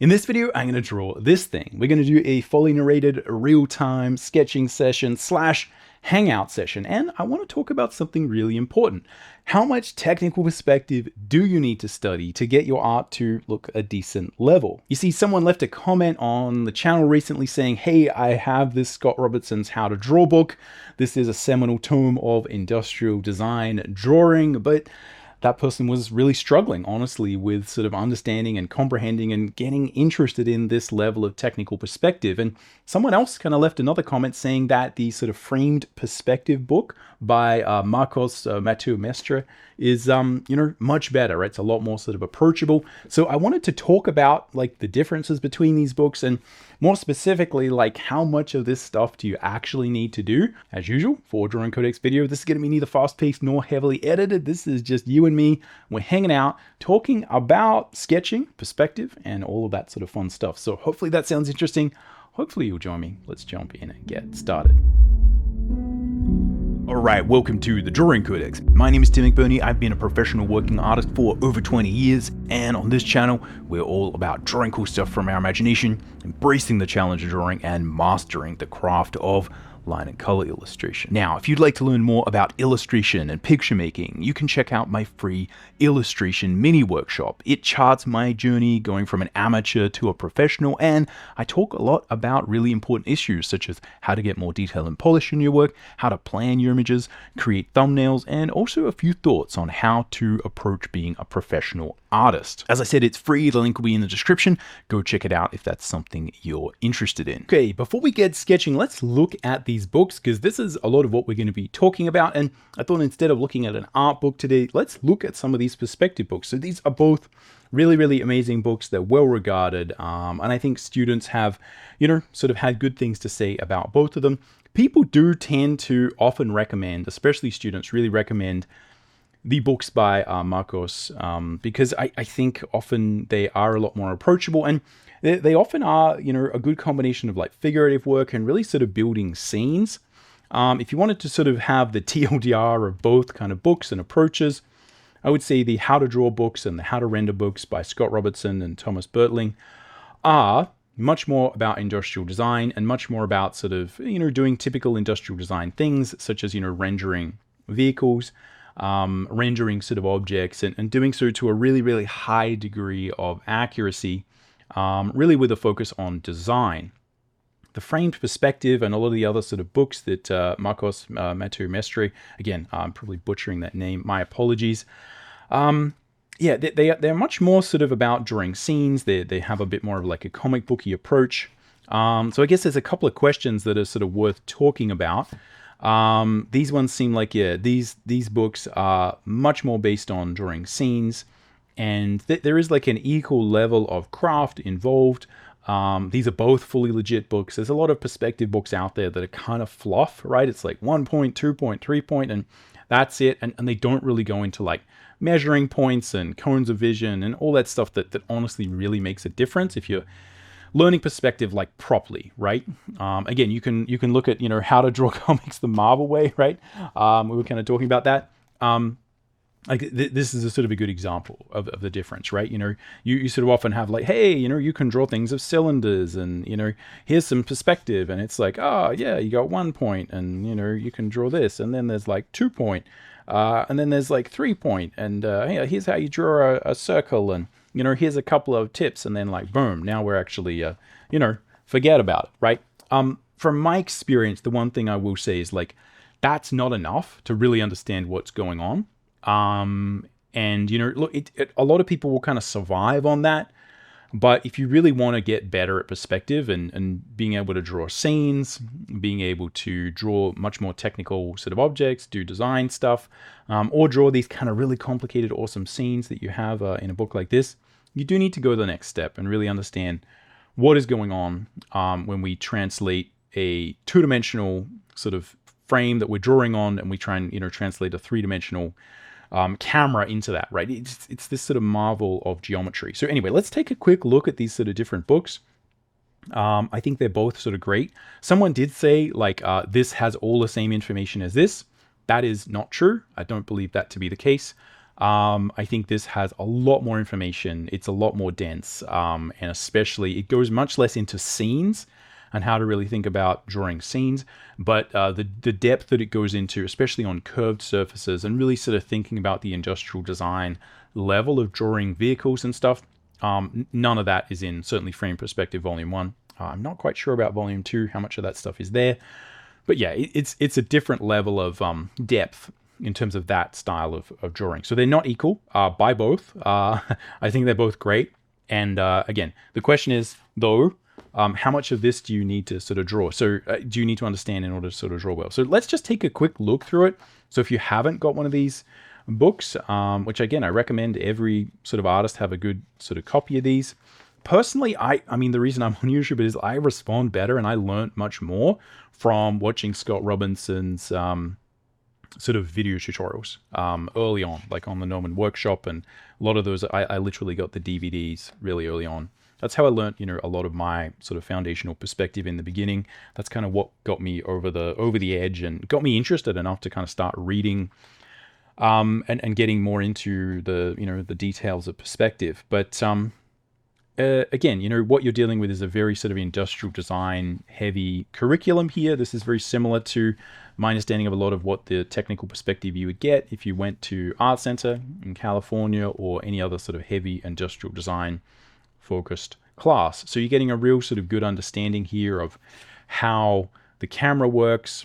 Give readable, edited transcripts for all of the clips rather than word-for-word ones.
In this video, I'm going to draw this thing. We're going to do a fully narrated real-time sketching session slash hangout session. And I want to talk about something really important. How much technical perspective do you need to study to get your art to look a decent level? You see, someone left a comment on the channel recently saying, hey, I have this Scott Robertson's How to Draw book. This is a seminal tome of industrial design drawing, but that person was really struggling, honestly, with sort of understanding and comprehending and getting interested in this level of technical perspective. And someone else kind of left another comment saying that the sort of framed perspective book by Mateu-Mestre is, much better, right? It's a lot more sort of approachable. So I wanted to talk about like the differences between these books and more specifically, like how much of this stuff do you actually need to do? As usual, for Drawing Codex video, this is going to be neither fast-paced nor heavily edited. This is just you and me. We're hanging out, talking about sketching, perspective, and all of that sort of fun stuff. So hopefully that sounds interesting. Hopefully you'll join me. Let's jump in and get started. Alright, welcome to the Drawing Codex. My name is Tim McBurney. I've been a professional working artist for over 20 years, and on this channel, we're all about drawing cool stuff from our imagination, embracing the challenge of drawing, and mastering the craft of line and color illustration. Now, if you'd like to learn more about illustration and picture making, you can check out my free illustration mini workshop. It charts my journey going from an amateur to a professional, and I talk a lot about really important issues such as how to get more detail and polish in your work, how to plan your images, create thumbnails, and also a few thoughts on how to approach being a professional artist. As I said, it's free. The link will be in the description. Go check it out if that's something you're interested in. Okay, before we get sketching, let's look at these books because this is a lot of what we're going to be talking about. And I thought instead of looking at an art book today, let's look at some of these perspective books. So these are both really, really amazing books. They're well regarded. And I think students have, sort of had good things to say about both of them. People do tend to often recommend, especially students really recommend the books by Marcos, because I think often they are a lot more approachable, and they often are, a good combination of like figurative work and really sort of building scenes. If you wanted to sort of have the TLDR of both kind of books and approaches, I would say the How to Draw books and the How to Render books by Scott Robertson and Thomas Bertling are much more about industrial design and much more about sort of, doing typical industrial design things such as, rendering vehicles, rendering sort of objects and doing so to a really, really high degree of accuracy, really with a focus on design. The framed perspective and a lot of the other sort of books that Marcos Mateu-Mestre, again, I'm probably butchering that name, my apologies. They're much more sort of about drawing scenes. They have a bit more of like a comic booky approach. So I guess there's a couple of questions that are sort of worth talking about. These ones seem like, these books are much more based on drawing scenes, and there is like an equal level of craft involved. These are both fully legit books. There's a lot of perspective books out there that are kind of fluff, right? It's like 1 point, 2 point, 3 point, and that's it. And they don't really go into like measuring points and cones of vision and all that stuff that honestly really makes a difference if you're learning perspective like properly, right? Again, you can look at How to Draw Comics the Marvel way, right? We were kind of talking about that. This is a sort of a good example of the difference, right? You sort of often have like, hey, you can draw things of cylinders, and here's some perspective, and it's like, oh yeah, you got 1 point, and you can draw this, and then there's like 2 point, and then there's like 3 point, and here's how you draw a circle, and here's a couple of tips, and then like, boom, now we're actually, forget about it, right? From my experience, the one thing I will say is like, that's not enough to really understand what's going on. Look, a lot of people will kind of survive on that. But if you really want to get better at perspective and being able to draw scenes, being able to draw much more technical sort of objects, do design stuff, or draw these kind of really complicated, awesome scenes that you have in a book like this, you do need to go to the next step and really understand what is going on when we translate a two-dimensional sort of frame that we're drawing on, and we try and translate a three-dimensional camera into that, right? It's this sort of marvel of geometry. So anyway, let's take a quick look at these sort of different books. I think they're both sort of great. Someone did say like, this has all the same information as this. That is not true. I don't believe that to be the case. I think this has a lot more information. It's a lot more dense, and especially it goes much less into scenes and how to really think about drawing scenes, but the depth that it goes into, especially on curved surfaces and really sort of thinking about the industrial design level of drawing vehicles and stuff, none of that is in certainly Frame Perspective Volume 1. I'm not quite sure about Volume 2, how much of that stuff is there. But yeah, it's a different level of depth in terms of that style of drawing. So they're not equal by both. I think they're both great. And again, the question is, though, how much of this do you need to sort of draw? So do you need to understand in order to sort of draw well? So let's just take a quick look through it. So if you haven't got one of these books, which again, I recommend every sort of artist have a good sort of copy of these. Personally, I mean, the reason I'm on YouTube is I respond better and I learned much more from watching Scott Robinson's sort of video tutorials early on, like on the Norman Workshop, and a lot of those, I literally got the DVDs really early on. That's how I learned, a lot of my sort of foundational perspective in the beginning. That's kind of what got me over the edge and got me interested enough to kind of start reading and getting more into the details of perspective. But again, what you're dealing with is a very sort of industrial design heavy curriculum here. This is very similar to my understanding of a lot of what the technical perspective you would get if you went to Art Center in California or any other sort of heavy industrial design focused class. So you're getting a real sort of good understanding here of how the camera works,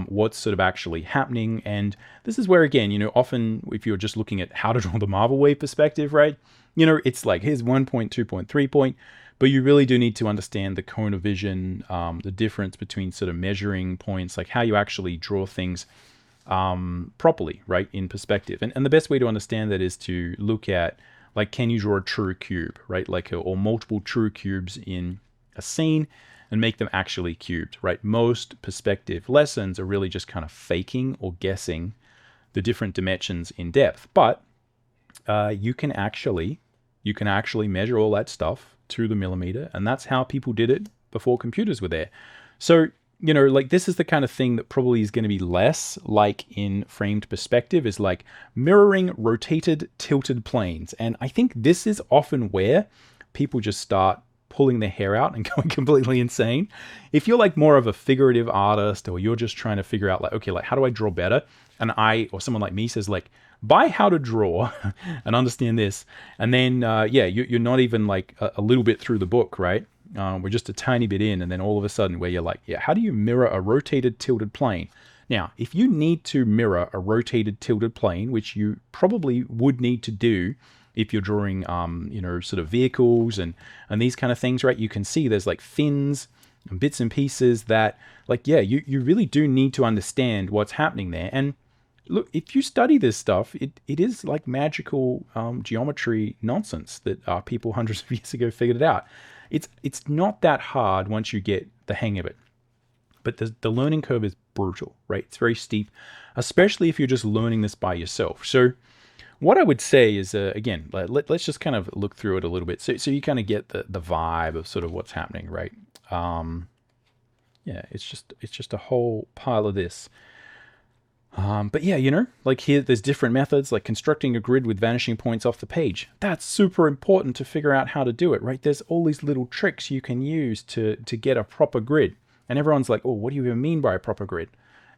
what's sort of actually happening. And this is where, again, often if you're just looking at how to draw the Marvel Wave perspective, right? It's like, here's 1 point, 2 point, 3 point, but you really do need to understand the cone of vision, the difference between sort of measuring points, like how you actually draw things properly, right, in perspective. And the best way to understand that is to look at, like, can you draw a true cube, right? Like, or multiple true cubes in a scene and make them actually cubed, right? Most perspective lessons are really just kind of faking or guessing the different dimensions in depth. But you can actually measure all that stuff to the millimeter, and that's how people did it before computers were there. So, like, this is the kind of thing that probably is going to be less like in framed perspective, is like mirroring rotated, tilted planes. And I think this is often where people just start pulling their hair out and going completely insane. If you're like more of a figurative artist, or you're just trying to figure out like, okay, like, how do I draw better? And or someone like me says like, buy How to Draw and understand this. And then, you're not even like a little bit through the book, right? We're just a tiny bit in, and then all of a sudden where you're like, yeah, how do you mirror a rotated, tilted plane? Now, if you need to mirror a rotated, tilted plane, which you probably would need to do if you're drawing, sort of vehicles and these kind of things, right? You can see there's like fins and bits and pieces that, like, yeah, you really do need to understand what's happening there. And look, if you study this stuff, it is like magical geometry nonsense that people hundreds of years ago figured it out. It's not that hard once you get the hang of it. But the learning curve is brutal, right? It's very steep, especially if you're just learning this by yourself. So what I would say is, again, let's just kind of look through it a little bit. So you kind of get the vibe of sort of what's happening, right? It's just a whole pile of this. But yeah, like here, there's different methods, like constructing a grid with vanishing points off the page. That's super important to figure out how to do it, right? There's all these little tricks you can use to get a proper grid. And everyone's like, oh, what do you even mean by a proper grid?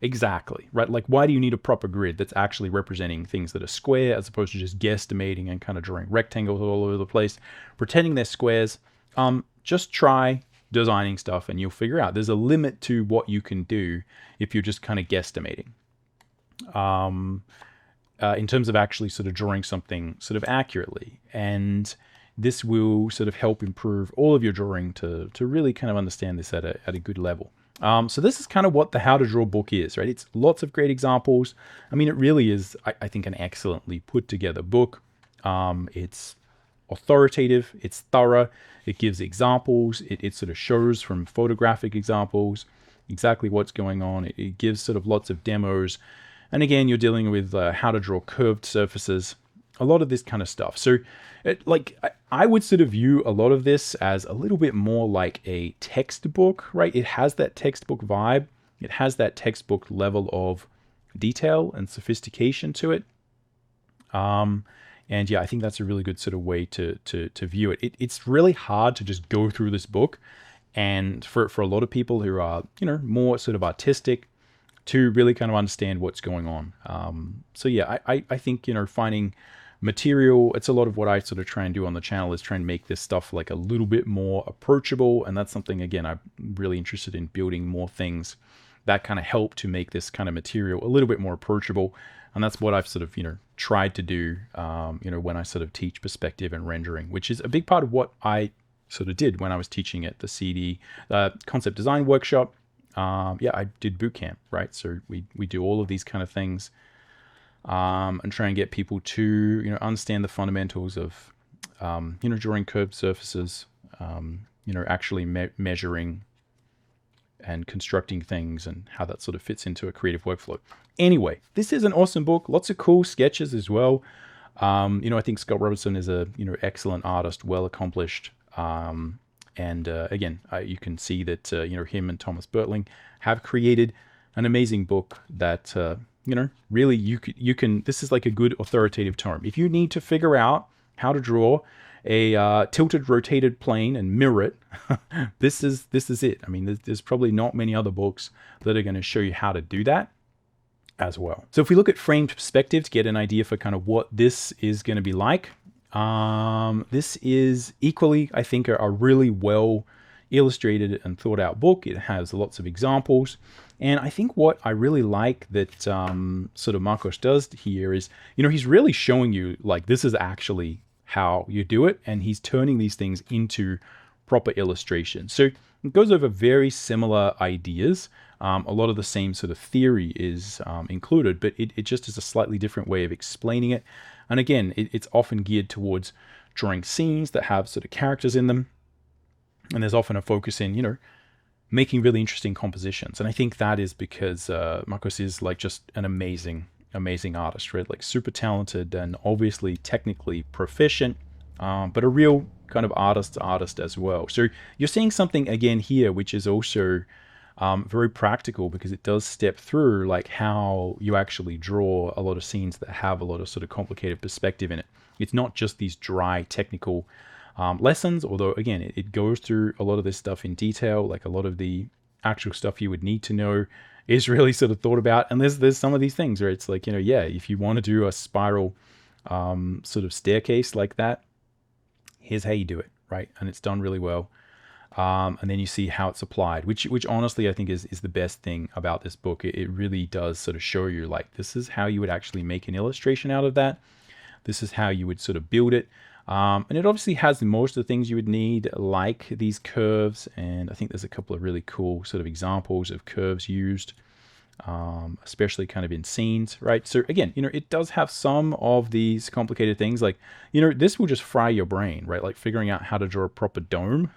Exactly, right? Like, why do you need a proper grid that's actually representing things that are square as opposed to just guesstimating and kind of drawing rectangles all over the place, pretending they're squares? Just try designing stuff and you'll figure out there's a limit to what you can do if you're just kind of guesstimating. In terms of actually sort of drawing something sort of accurately. And this will sort of help improve all of your drawing to really kind of understand this at a good level. So this is kind of what the How to Draw book is, right? It's lots of great examples. I mean, it really is, I think, an excellently put together book. It's authoritative, it's thorough, it gives examples, it sort of shows from photographic examples exactly what's going on. It gives sort of lots of demos. And again, you're dealing with how to draw curved surfaces, a lot of this kind of stuff. So I would sort of view a lot of this as a little bit more like a textbook, right? It has that textbook vibe. It has that textbook level of detail and sophistication to it. And yeah, I think that's a really good sort of way to view it. It's really hard to just go through this book, and for a lot of people who are, more sort of artistic, to really kind of understand what's going on. So yeah, I think, finding material, it's a lot of what I sort of try and do on the channel, is try and make this stuff like a little bit more approachable. And that's something, again, I'm really interested in building more things that kind of help to make this kind of material a little bit more approachable. And that's what I've sort of, tried to do, when I sort of teach perspective and rendering, which is a big part of what I sort of did when I was teaching at the CD concept design workshop. Yeah, I did boot camp, right? So we do all of these kind of things, and try and get people to, understand the fundamentals of, drawing curved surfaces, actually measuring and constructing things, and how that sort of fits into a creative workflow. Anyway, this is an awesome book. Lots of cool sketches as well. I think Scott Robertson is a, excellent artist, well accomplished. And again, you can see that, him and Thomas Bertling have created an amazing book that, really you can, this is like a good authoritative term. If you need to figure out how to draw a tilted rotated plane and mirror it, this is it. I mean, there's probably not many other books that are going to show you how to do that as well. So if we look at framed perspective to get an idea for kind of what this is going to be like, this is equally, I think, a really well illustrated and thought out book. It has lots of examples. And I think what I really like that sort of Marcos does here is, he's really showing you, like, this is actually how you do it. And he's turning these things into proper illustrations. So it goes over very similar ideas. A lot of the same sort of theory is included, but it just is a slightly different way of explaining it. And again, it's often geared towards drawing scenes that have sort of characters in them. And there's often a focus in, making really interesting compositions. And I think that is because Marcos is like just an amazing artist, right? Like super talented and obviously technically proficient, but a real kind of artist as well. So you're seeing something again here, which is also very practical, because it does step through like how you actually draw a lot of scenes that have a lot of sort of complicated perspective in it. It's not just these dry technical lessons, although again, it goes through a lot of this stuff in detail. Like a lot of the actual stuff you would need to know is really sort of thought about. And there's some of these things where it's like, yeah, if you want to do a spiral sort of staircase like that, here's how you do it, right? And it's done really well. And then you see how it's applied, which honestly I think is the best thing about this book. It really does sort of show you, like, this is how you would actually make an illustration out of that. This is how you would sort of build it. And it obviously has most of the things you would need, like these curves. And I think there's a couple of really cool sort of examples of curves used, especially kind of in scenes, right? So again, it does have some of these complicated things, like, this will just fry your brain, right? Like figuring out how to draw a proper dome.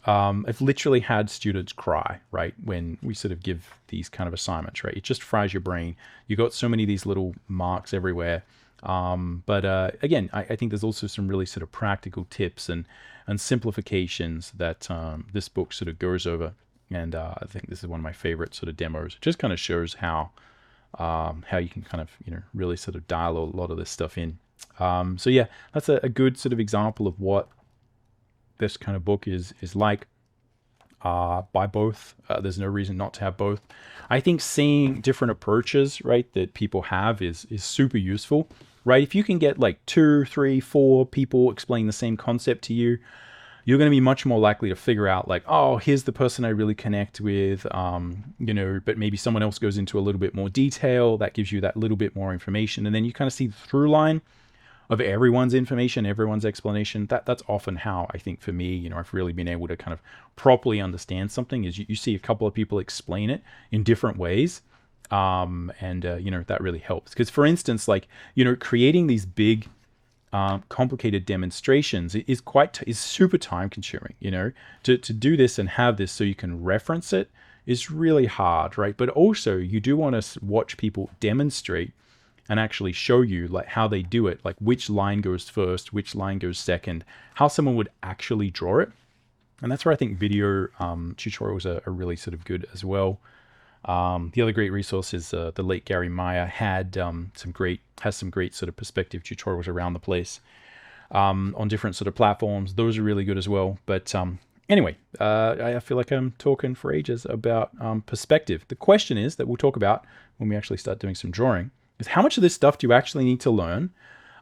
I've literally had students cry, right, when we sort of give these kind of assignments, right? It just fries your brain. You got so many of these little marks everywhere. But again, I think there's also some really sort of practical tips and simplifications that this book sort of goes over. And I think this is one of my favorite sort of demos. It just kind of shows how you can kind of, really sort of dial a lot of this stuff in. So yeah, that's a good sort of example of what this kind of book is like. By both. There's no reason not to have both. I think seeing different approaches, right, that people have is super useful, right? If you can get like 2, 3, 4 people explaining the same concept to you, you're going to be much more likely to figure out like, oh, here's the person I really connect with, but maybe someone else goes into a little bit more detail. That gives you that little bit more information. And then you kind of see the through line of everyone's information, everyone's explanation. That's often how I think for me, I've really been able to kind of properly understand something, is you see a couple of people explain it in different ways. That really helps. Because for instance, like, creating these big, complicated demonstrations is super time consuming, to do this and have this so you can reference it is really hard, right? But also you do want to watch people demonstrate and actually show you like how they do it, like which line goes first, which line goes second, how someone would actually draw it. And that's where I think video tutorials are really sort of good as well. The other great resource is the late Gary Meyer has some great sort of perspective tutorials around the place on different sort of platforms. Those are really good as well. But anyway, I feel like I'm talking for ages about perspective. The question is that we'll talk about when we actually start doing some drawing is how much of this stuff do you actually need to learn?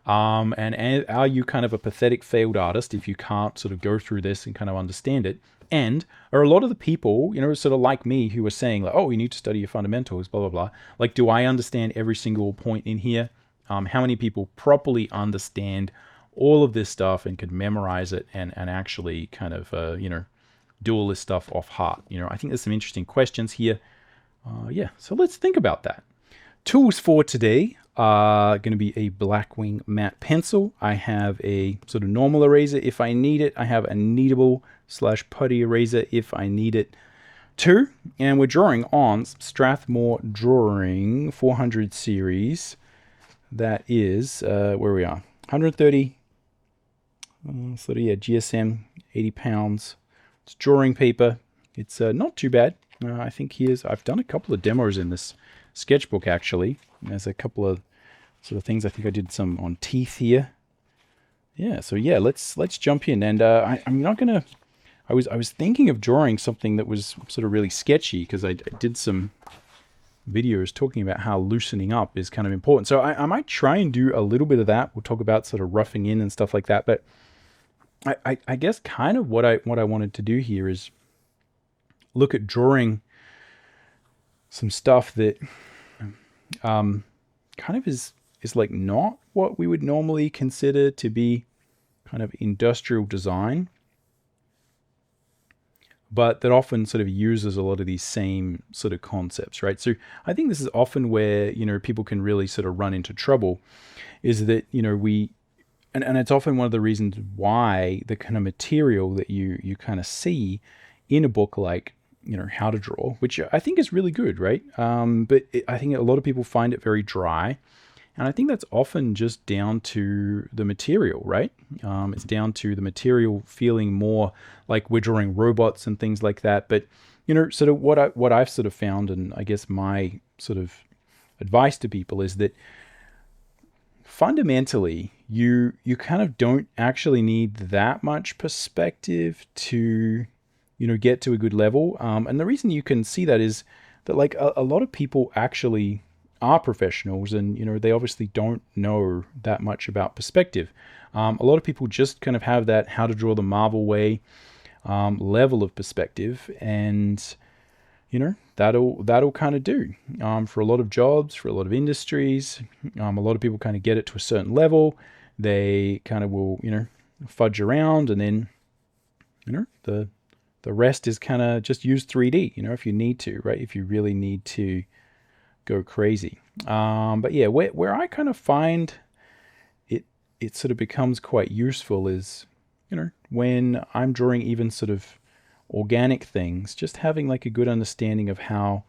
And are you kind of a pathetic failed artist if you can't sort of go through this and kind of understand it? And are a lot of the people, sort of like me, who are saying like, oh, you need to study your fundamentals, blah, blah, blah. Like, do I understand every single point in here? How many people properly understand all of this stuff and could memorize it and actually kind of, do all this stuff off heart? I think there's some interesting questions here. So let's think about that. Tools for today are going to be a Blackwing matte pencil. I have a sort of normal eraser if I need it. I have a kneadable/putty eraser if I need it too. And we're drawing on Strathmore Drawing 400 series. That is where we are. 130. GSM, 80 pounds. It's drawing paper. It's not too bad. I think I've done a couple of demos in this sketchbook actually. There's a couple of sort of things. I think I did some on teeth here. Let's jump in. And I'm not gonna. I was thinking of drawing something that was sort of really sketchy because I did some videos talking about how loosening up is kind of important. So I might try and do a little bit of that. We'll talk about sort of roughing in and stuff like that. But I guess kind of what I wanted to do here is look at drawing some stuff that kind of is like not what we would normally consider to be kind of industrial design, but that often sort of uses a lot of these same sort of concepts, right? So I think this is often where, people can really sort of run into trouble is that, and it's often one of the reasons why the kind of material that you kind of see in a book like, How to Draw, which I think is really good, right? But I think a lot of people find it very dry. And I think that's often just down to the material, right? It's down to the material feeling more like we're drawing robots and things like that. But, sort of what I've sort of found, and I guess my sort of advice to people is that fundamentally, you kind of don't actually need that much perspective to, get to a good level. And the reason you can see that is that like a lot of people actually are professionals and, they obviously don't know that much about perspective. A lot of people just kind of have that how to draw the Marvel way level of perspective, and, that'll kind of do for a lot of jobs, for a lot of industries. A lot of people kind of get it to a certain level. They kind of will, fudge around, and then, the rest is kind of just use 3D, if you need to, right? If you really need to go crazy. But yeah, where I kind of find it sort of becomes quite useful is, when I'm drawing even sort of organic things, just having like a good understanding of how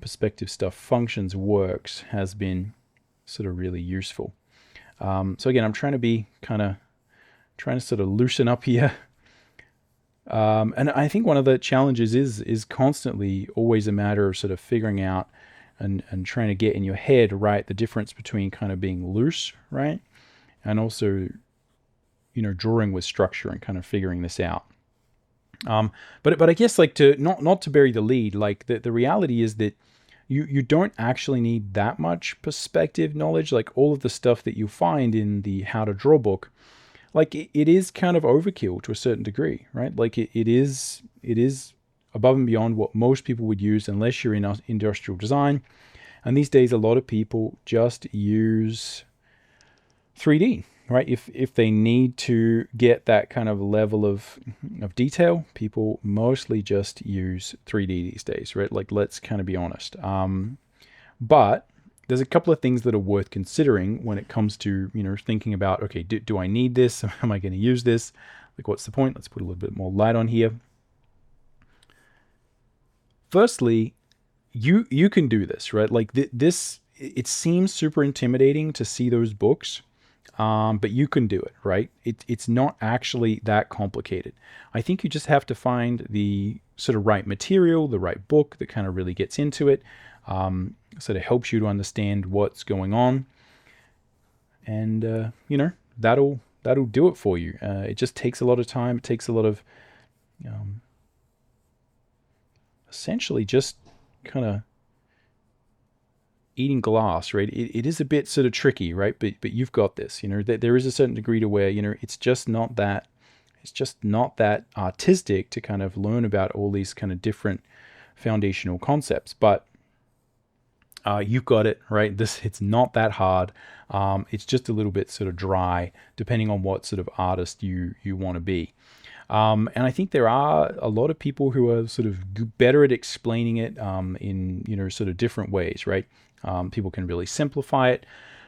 perspective stuff functions, works, has been sort of really useful. So again, I'm trying to sort of loosen up here. And I think one of the challenges is constantly always a matter of sort of figuring out and trying to get in your head, right, the difference between kind of being loose, right, and also, drawing with structure and kind of figuring this out. But I guess like to not to bury the lead, like the reality is that you don't actually need that much perspective knowledge. Like all of the stuff that you find in the How to Draw book, like it is kind of overkill to a certain degree, right? Like it is above and beyond what most people would use unless you're in industrial design. And these days, a lot of people just use 3D, right? If they need to get that kind of level of detail, people mostly just use 3D these days, right? Like, let's kind of be honest. But there's a couple of things that are worth considering when it comes to, thinking about, okay, do I need this? Am I going to use this? Like, what's the point? Let's put a little bit more light on here. Firstly, you can do this, right? Like this, it seems super intimidating to see those books. but you can do it, right? It's not actually that complicated. I think you just have to find the sort of right material, the right book that kind of really gets into it, sort of helps you to understand what's going on, and that'll do it for you. It just takes a lot of time. It takes a lot of essentially just kind of eating glass, right? It is a bit sort of tricky, right? But you've got this. There is a certain degree to where it's just not that artistic to kind of learn about all these kind of different foundational concepts. But you've got it, right? It's not that hard. It's just a little bit sort of dry, depending on what sort of artist you want to be. And I think there are a lot of people who are sort of better at explaining it in sort of different ways, right? People can really simplify it,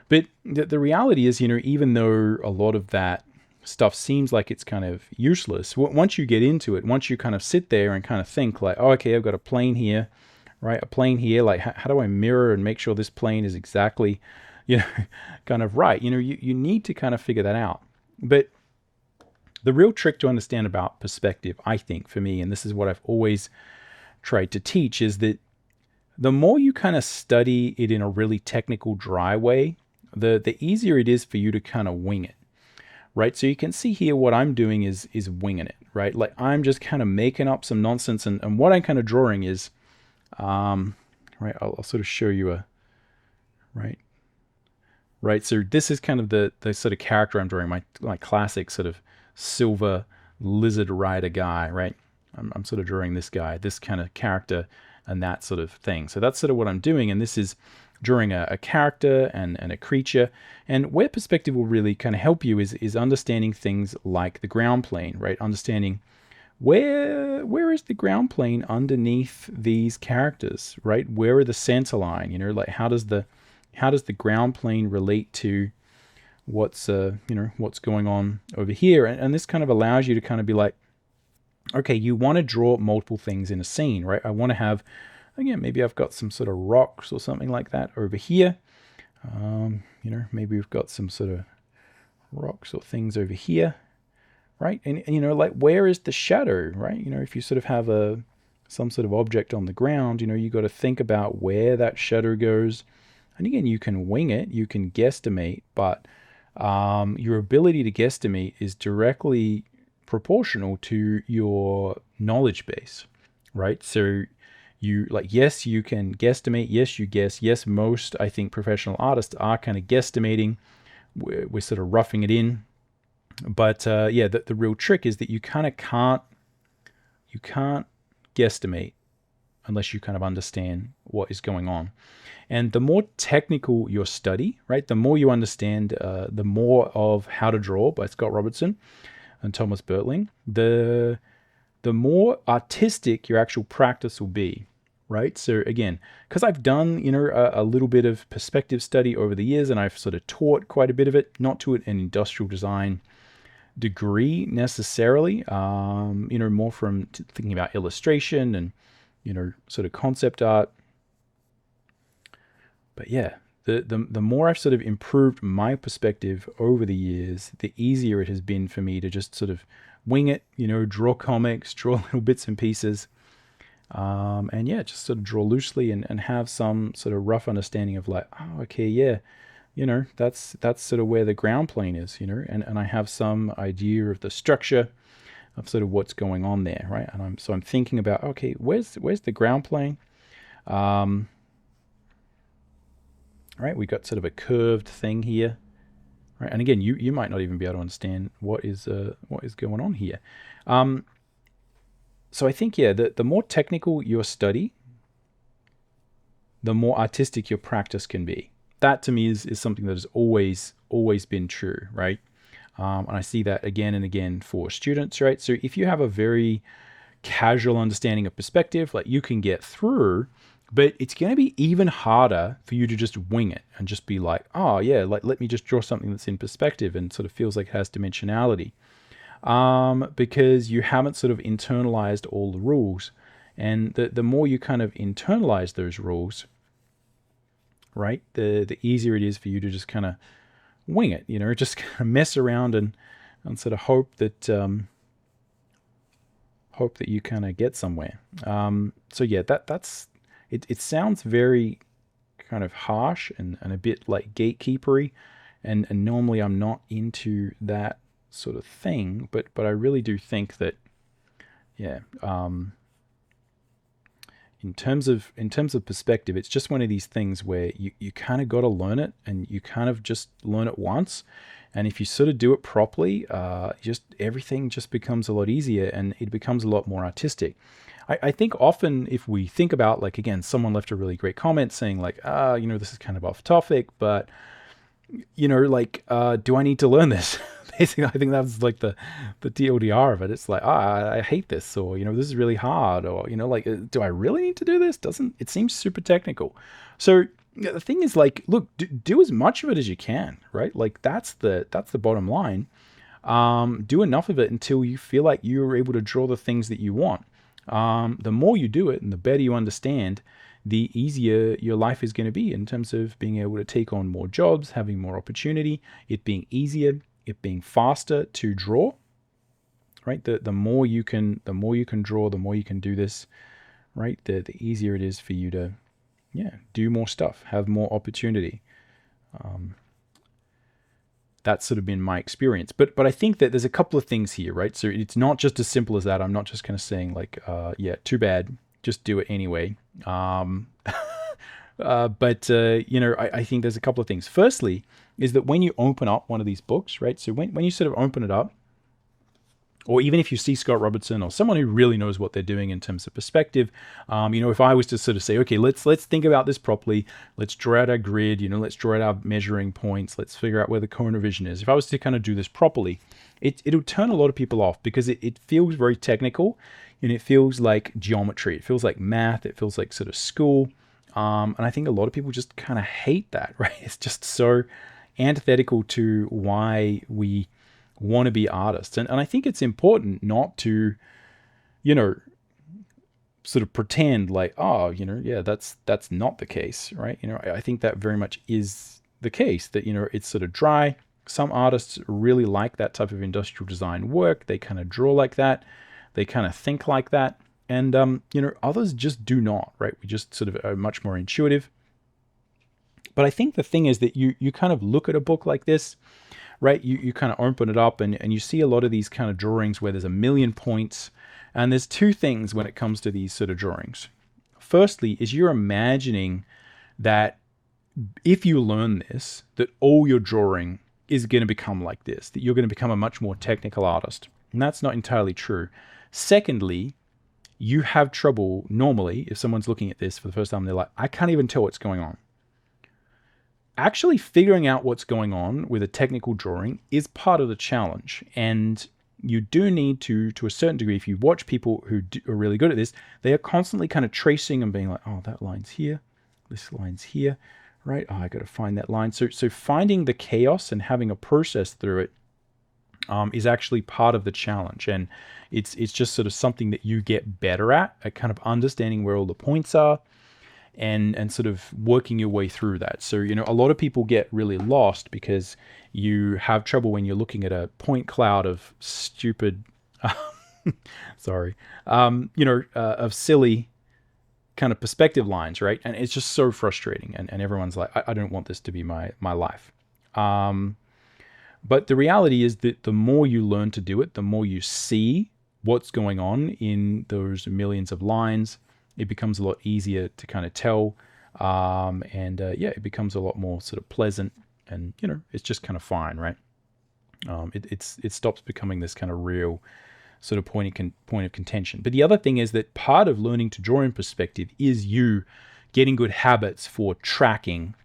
but the reality is, even though a lot of that stuff seems like it's kind of useless, once you get into it, once you kind of sit there and kind of think like, oh, okay, I've got a plane here, right? A plane here, like how do I mirror and make sure this plane is exactly, kind of right? You need to kind of figure that out. But the real trick to understand about perspective, I think, for me, and this is what I've always tried to teach, is that the more you kind of study it in a really technical, dry way, the easier it is for you to kind of wing it, right? So you can see here what I'm doing is winging it, right? Like I'm just kind of making up some nonsense, and what I'm kind of drawing is, right, I'll sort of show you right? So this is kind of the sort of character I'm drawing, my classic sort of silver lizard rider guy, right? I'm sort of drawing this guy, this kind of character, and that sort of thing. So that's sort of what I'm doing, and this is drawing a character and a creature. And where perspective will really kind of help you is understanding things like the ground plane, right? Understanding where is the ground plane underneath these characters, right? Where are the center line? Like how does the ground plane relate to what's going on over here? And this kind of allows you to kind of be like, okay, you want to draw multiple things in a scene, right? I want to have, again, maybe I've got some sort of rocks or something like that over here. Maybe we've got some sort of rocks or things over here, right? And like where is the shadow, right? If you sort of have some sort of object on the ground, you got to think about where that shadow goes. And again, you can wing it, you can guesstimate, but your ability to guesstimate is directly proportional to your knowledge base, right? So yes, you can guesstimate, yes, you guess, yes, most, I think, professional artists are kind of guesstimating, we're sort of roughing it in, but the real trick is that you kind of can't guesstimate unless you kind of understand what is going on. And the more technical your study, right, the more you understand, the more of How to Draw by Scott Robertson and Thomas Bertling, the more artistic your actual practice will be, right? So again, because I've done, a little bit of perspective study over the years, and I've sort of taught quite a bit of it, not to an industrial design degree necessarily, more from thinking about illustration and, sort of concept art. But yeah, the more I've sort of improved my perspective over the years, the easier it has been for me to just sort of wing it, draw comics, draw little bits and pieces, and yeah, just sort of draw loosely and have some sort of rough understanding of like, oh, okay, yeah, that's sort of where the ground plane is, and I have some idea of the structure of sort of what's going on there, right? And I'm thinking about, okay, where's the ground plane? Right, we got sort of a curved thing here, right? And again, you might not even be able to understand what is going on here. So I think, yeah, the more technical your study, the more artistic your practice can be. That to me is something that has always been true, right? And I see that again and again for students, right? So if you have a very casual understanding of perspective, like you can get through, but it's going to be even harder for you to just wing it and just be like, oh yeah, like let me just draw something that's in perspective and sort of feels like it has dimensionality, because you haven't sort of internalized all the rules. And the more you kind of internalize those rules, right, the easier it is for you to just kind of wing it, you know, just kind of mess around and sort of hope that you kind of get somewhere. So yeah, that's it. It sounds very kind of harsh and a bit like gatekeepery, and normally I'm not into that sort of thing, but I really do think that, yeah, in terms of perspective, it's just one of these things where you kind of got to learn it, and you kind of just learn it once, and if you sort of do it properly, just everything just becomes a lot easier, and it becomes a lot more artistic. I think often if we think about, like, again, someone left a really great comment saying like, you know, this is kind of off topic, but, you know, like, do I need to learn this? Basically, I think that's like the TLDR of it. It's like, I hate this, or, you know, this is really hard, or, you know, like, do I really need to do this? It seems super technical. So the thing is, like, look, do as much of it as you can, right? Like, that's the bottom line. Do enough of it until you feel like you're able to draw the things that you want. The more you do it and the better you understand, the easier your life is going to be in terms of being able to take on more jobs, having more opportunity, it being easier, it being faster to draw, right? The more you can draw, the more you can do this, right? The easier it is for you to, do more stuff, have more opportunity. That's sort of been my experience. But I think that there's a couple of things here, right? So it's not just as simple as that. I'm not just kind of saying like, too bad, just do it anyway. But you know, I think there's a couple of things. Firstly, is that when you open up one of these books, right? So when you sort of open it up, or even if you see Scott Robertson or someone who really knows what they're doing in terms of perspective, you know, if I was to sort of say, okay, let's think about this properly, let's draw out our grid, you know, let's draw out our measuring points, let's figure out where the cone revision is. If I was to kind of do this properly, it'll turn a lot of people off, because it feels very technical, and it feels like geometry, it feels like math, it feels like sort of school, and I think a lot of people just kind of hate that, right? It's just so antithetical to why we want to be artists. And I think it's important not to, you know, sort of pretend like, oh, you know, yeah, that's not the case, right? You know, I think that very much is the case, that, you know, it's sort of dry. Some artists really like that type of industrial design work. They kind of draw like that. They kind of think like that. And, you know, others just do not, right? We just sort of are much more intuitive. But I think the thing is that you kind of look at a book like this, right? You kind of open it up and you see a lot of these kind of drawings where there's a million points. And there's two things when it comes to these sort of drawings. Firstly, is you're imagining that if you learn this, that all your drawing is going to become like this, that you're going to become a much more technical artist. And that's not entirely true. Secondly, you have trouble normally, if someone's looking at this for the first time, they're like, I can't even tell what's going on. Actually figuring out what's going on with a technical drawing is part of the challenge. And you do need to a certain degree, if you watch people who are really good at this, they are constantly kind of tracing and being like, oh, that line's here, this line's here, right? Oh, I got to find that line. So finding the chaos and having a process through it is actually part of the challenge. And it's just sort of something that you get better at kind of understanding where all the points are, and sort of working your way through that. So, you know, a lot of people get really lost because you have trouble when you're looking at a point cloud of stupid, of silly kind of perspective lines, right? And it's just so frustrating. And everyone's like, I don't want this to be my life. But the reality is that the more you learn to do it, the more you see what's going on in those millions of lines, it becomes a lot easier to kind of tell. It becomes a lot more sort of pleasant, and, you know, it's just kind of fine, right? It stops becoming this kind of real sort of point of contention. But the other thing is that part of learning to draw in perspective is you getting good habits for tracking,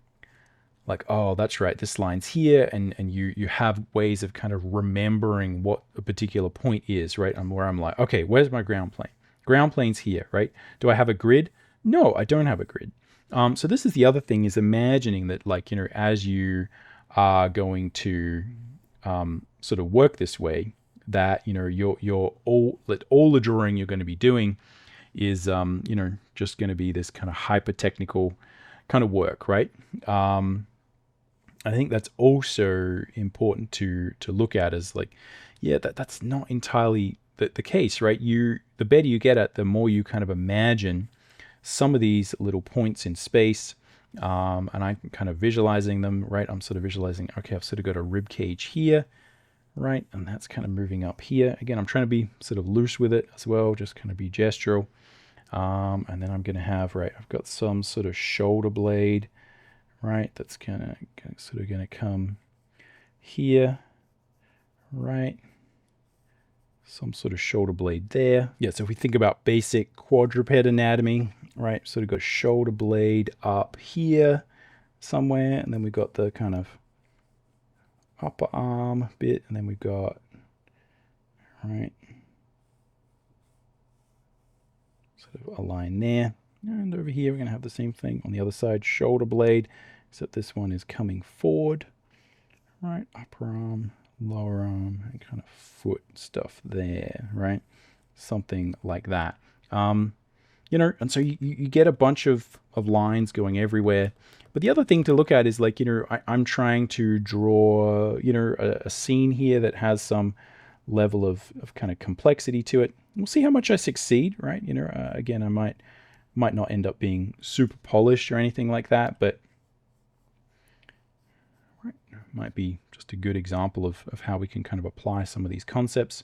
like, oh, that's right, this line's here, and you have ways of kind of remembering what a particular point is, right? Where I'm like, okay, where's my ground plane? Ground plane's here, right? Do I have a grid? No, I don't have a grid. So this is the other thing, is imagining that, like, you know, as you are going to sort of work this way, that, you know, all the drawing you're going to be doing is, you know, just going to be this kind of hyper technical kind of work, right? I think that's also important to look at as like, yeah, that's not entirely the case, right? The better you get at, the more you kind of imagine some of these little points in space, and I'm kind of visualizing them, right? I'm sort of visualizing, okay, I've sort of got a rib cage here, right? And that's kind of moving up here. Again, I'm trying to be sort of loose with it as well, just kind of be gestural. And then I'm going to have, right, I've got some sort of shoulder blade, right? That's kind of sort of going to come here, right? Some sort of shoulder blade there. Yeah, so if we think about basic quadruped anatomy, right? Sort of got shoulder blade up here somewhere, and then we've got the kind of upper arm bit, and then we've got, right, sort of a line there. And over here, we're going to have the same thing on the other side, shoulder blade, except this one is coming forward, right? Upper arm, lower arm, and kind of foot stuff there, right? Something like that. You know, and so you get a bunch of lines going everywhere. But the other thing to look at is like, you know, I'm trying to draw, you know, a scene here that has some level of kind of complexity to it. We'll see how much I succeed, right? You know, again, I might not end up being super polished or anything like that, but right, might be just a good example of how we can kind of apply some of these concepts.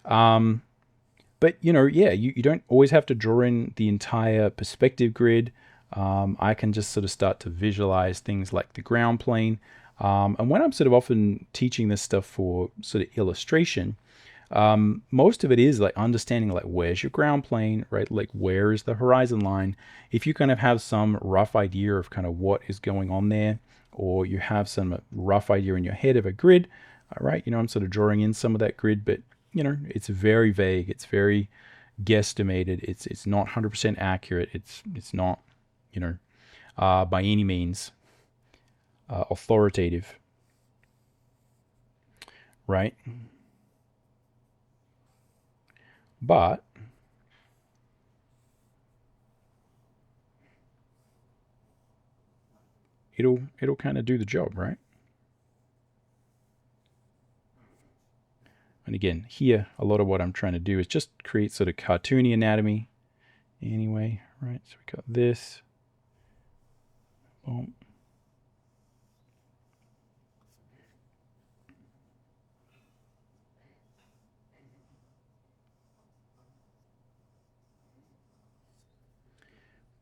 But, you know, yeah, you don't always have to draw in the entire perspective grid. I can just sort of start to visualize things like the ground plane. And when I'm sort of often teaching this stuff for sort of illustration, most of it is like understanding like where's your ground plane, right? Like where is the horizon line? If you kind of have some rough idea of kind of what is going on there, or you have some rough idea in your head of a grid, right? You know, I'm sort of drawing in some of that grid, but you know, it's very vague. It's very guesstimated. It's not 100% accurate. It's not, you know, by any means authoritative, right? But it'll kind of do the job, right? And again, here, a lot of what I'm trying to do is just create sort of cartoony anatomy anyway, right? So we got this. Boom.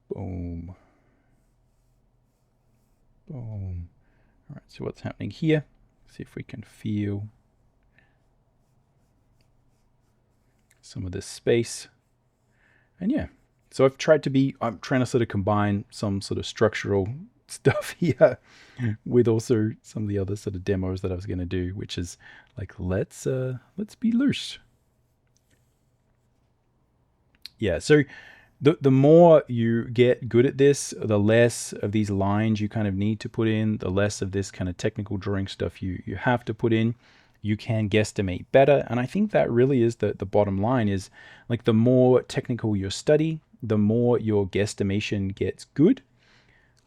Boom. Boom. All right, so what's happening here? See if we can feel some of this space. And yeah, so I'm trying to sort of combine some sort of structural stuff here with also some of the other sort of demos that I was going to do, which is like, let's be loose. Yeah, so the more you get good at this, the less of these lines you kind of need to put in, the less of this kind of technical drawing stuff you have to put in. You can guesstimate better. And I think that really is the bottom line is like the more technical your study, the more your guesstimation gets good.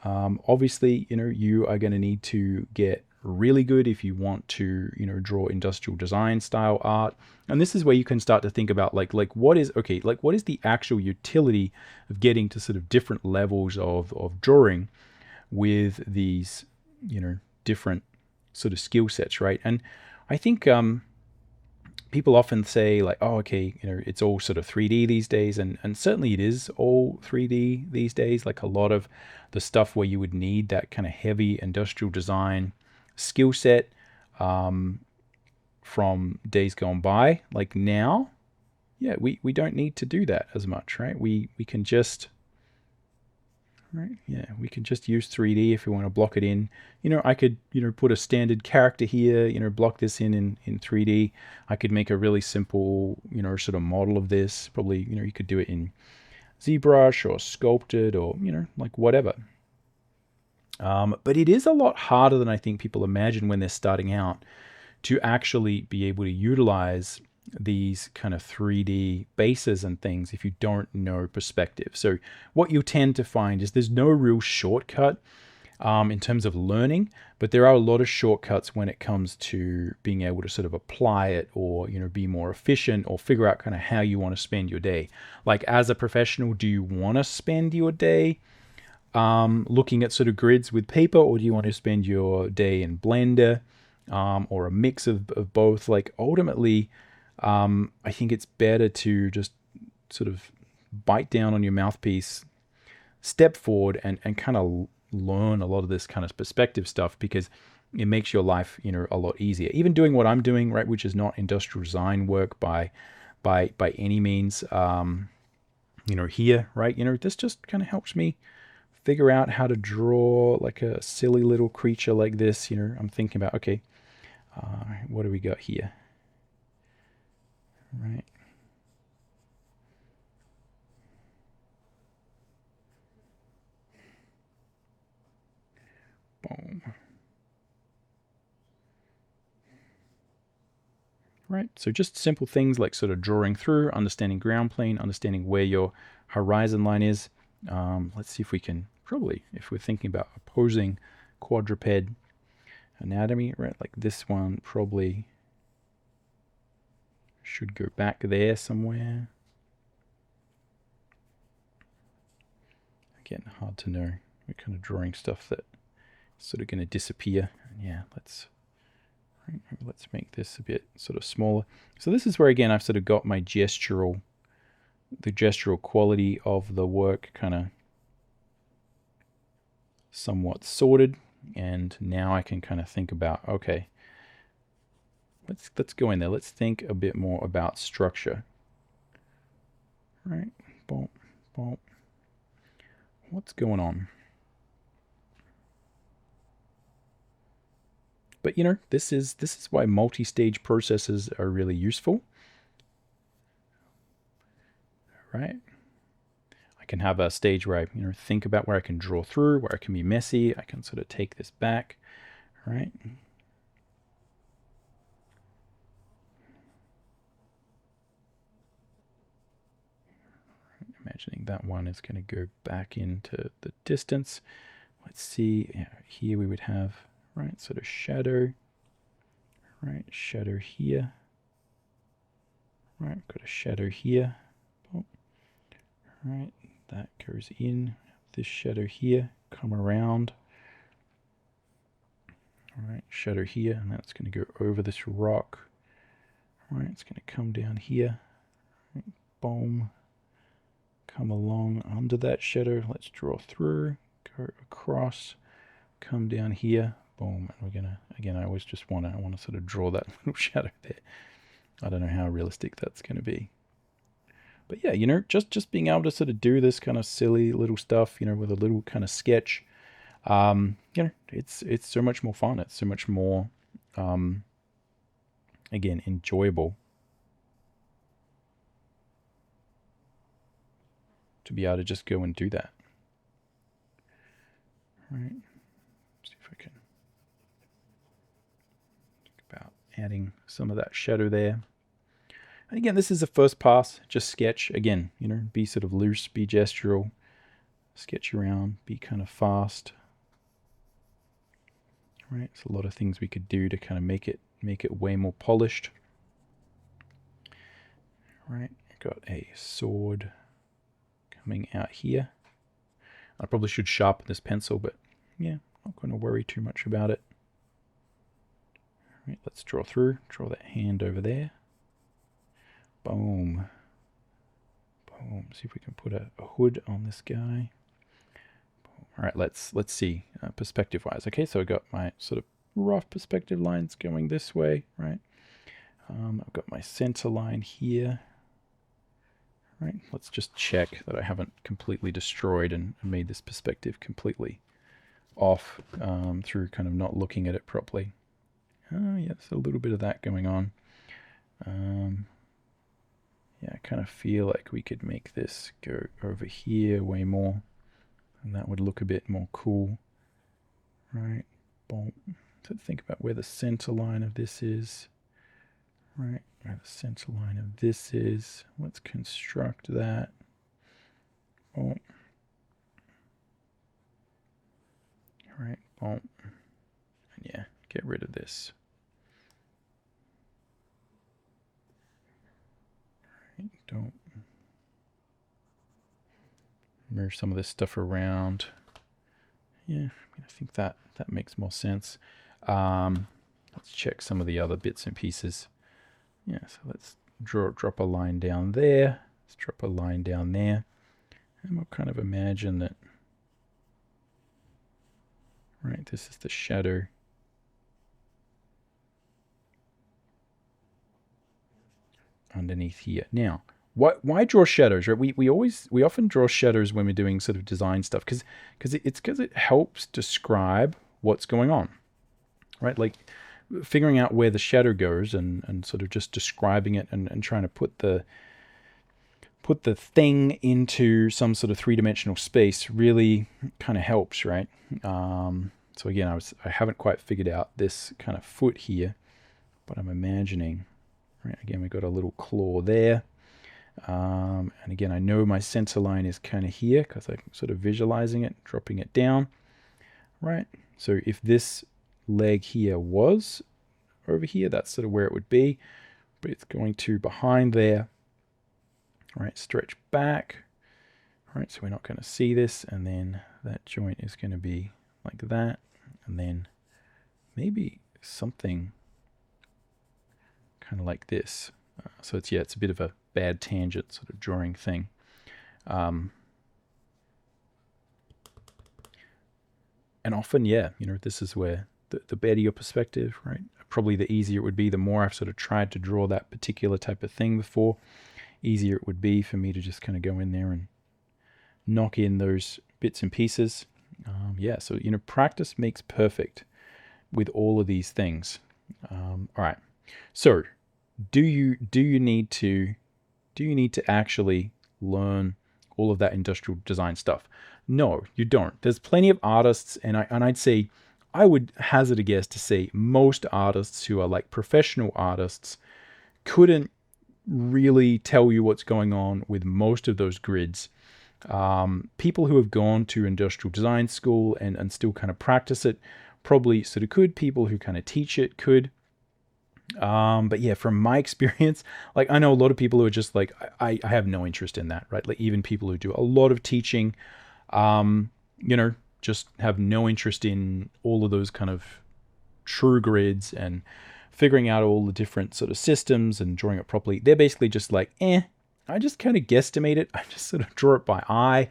Obviously, you know, you are going to need to get really good if you want to, you know, draw industrial design style art. And this is where you can start to think about like what is the actual utility of getting to sort of different levels of drawing with these, you know, different sort of skill sets, right? And I think people often say like, oh, okay, you know, it's all sort of 3D these days, and certainly it is all 3D these days. Like a lot of the stuff where you would need that kind of heavy industrial design skill set from days gone by, like now, yeah, we don't need to do that as much, right? We can just, right, yeah, we can just use 3D if we want to block it in. You know, I could, you know, put a standard character here, you know, block this in 3D. I could make a really simple, you know, sort of model of this. Probably, you know, you could do it in ZBrush or Sculpted or, you know, like whatever. But it is a lot harder than I think people imagine when they're starting out to actually be able to utilize these kind of 3D bases and things if you don't know perspective. So what you tend to find is there's no real shortcut in terms of learning, but there are a lot of shortcuts when it comes to being able to sort of apply it, or be more efficient, or figure out kind of how you want to spend your day. Like, as a professional, do you want to spend your day looking at sort of grids with paper, or do you want to spend your day in Blender, or a mix of both? Like, ultimately, I think it's better to just sort of bite down on your mouthpiece, step forward, and kind of learn a lot of this kind of perspective stuff, because it makes your life, a lot easier. Even doing what I'm doing, right, which is not industrial design work by any means, here, right, this just kind of helps me figure out how to draw like a silly little creature like this. I'm thinking about, okay, what do we got here? Right. Boom. Right, so just simple things like sort of drawing through, understanding ground plane, understanding where your horizon line is. Let's see if we can, probably, if we're thinking about opposing quadruped anatomy, right, like this one probably should go back there somewhere. Again, hard to know. We're kind of drawing stuff that is sort of going to disappear. Yeah, let's make this a bit sort of smaller. So this is where, again, I've sort of got my the gestural quality of the work kind of somewhat sorted. And now I can kind of think about, okay, let's go in there. Let's think a bit more about structure. Right, boom, boom. What's going on? But this is why multi-stage processes are really useful. Right? I can have a stage where I think about where I can draw through, where I can be messy. I can sort of take this back, right? Imagining that one is going to go back into the distance. Let's see, here we would have, right, sort of shadow, right, shadow here, right, got a shadow here, oh, right, that goes in, this shadow here, come around, right, shadow here, and that's going to go over this rock, right, it's going to come down here, right, boom, come along under that shadow, let's draw through, go across, come down here, boom, and we're gonna, again, I always just want to sort of draw that little shadow there. I don't know how realistic that's going to be, but yeah, just being able to sort of do this kind of silly little stuff, with a little kind of sketch, it's so much more fun. It's so much more, again, enjoyable to be able to just go and do that. Right. See if I can think about adding some of that shadow there. And again, this is a first pass, just sketch. Again, be sort of loose, be gestural, sketch around, be kind of fast. Right, so a lot of things we could do to kind of make it way more polished. Right, got a sword coming out here. I probably should sharpen this pencil, but yeah, not going to worry too much about it. Right, let's draw through, draw that hand over there. Boom. Boom. See if we can put a hood on this guy. All right, let's see perspective-wise. Okay, so I've got my sort of rough perspective lines going this way, right? I've got my center line here. Right, let's just check that I haven't completely destroyed and made this perspective completely off through kind of not looking at it properly. Oh, yeah, there's a little bit of that going on. Yeah, I kind of feel like we could make this go over here way more, and that would look a bit more cool. Right, boom. So think about where the center line of this is. Right, where the center line of this is. Let's construct that. Oh. right? Boom. And yeah, get rid of this. Right, don't move some of this stuff around. Yeah, I think that makes more sense. Let's check some of the other bits and pieces. Yeah, so let's drop a line down there. Let's drop a line down there. And we'll kind of imagine that, right, this is the shadow. Underneath here. Now, why draw shadows, right? We often draw shadows when we're doing sort of design stuff because it helps describe what's going on, right? Like figuring out where the shadow goes and sort of just describing it and trying to put the thing into some sort of three-dimensional space really kind of helps, right? So again, I haven't quite figured out this kind of foot here, but I'm imagining, right? Again, we've got a little claw there. And again, I know my center line is kind of here because I'm sort of visualizing it, dropping it down, right? So if this leg here was over here, that's sort of where it would be, but it's going to behind there, right? Stretch back, right? So we're not going to see this, and then that joint is going to be like that, and then maybe something kind of like this. So it's a bit of a bad tangent sort of drawing thing. And often, this is where the better your perspective, right? Probably the easier it would be. The more I've sort of tried to draw that particular type of thing before, easier it would be for me to just kind of go in there and knock in those bits and pieces. So practice makes perfect with all of these things. All right. So, do you need to actually learn all of that industrial design stuff? No, you don't. There's plenty of artists, and I'd say, I would hazard a guess to say most artists who are like professional artists couldn't really tell you what's going on with most of those grids. People who have gone to industrial design school and still kind of practice it probably sort of could. People who kind of teach it could. But yeah, from my experience, like I know a lot of people who are just like, I have no interest in that, right? Like even people who do a lot of teaching, just have no interest in all of those kind of true grids and figuring out all the different sort of systems and drawing it properly. They're basically just like, I just kind of guesstimate it. I just sort of draw it by eye.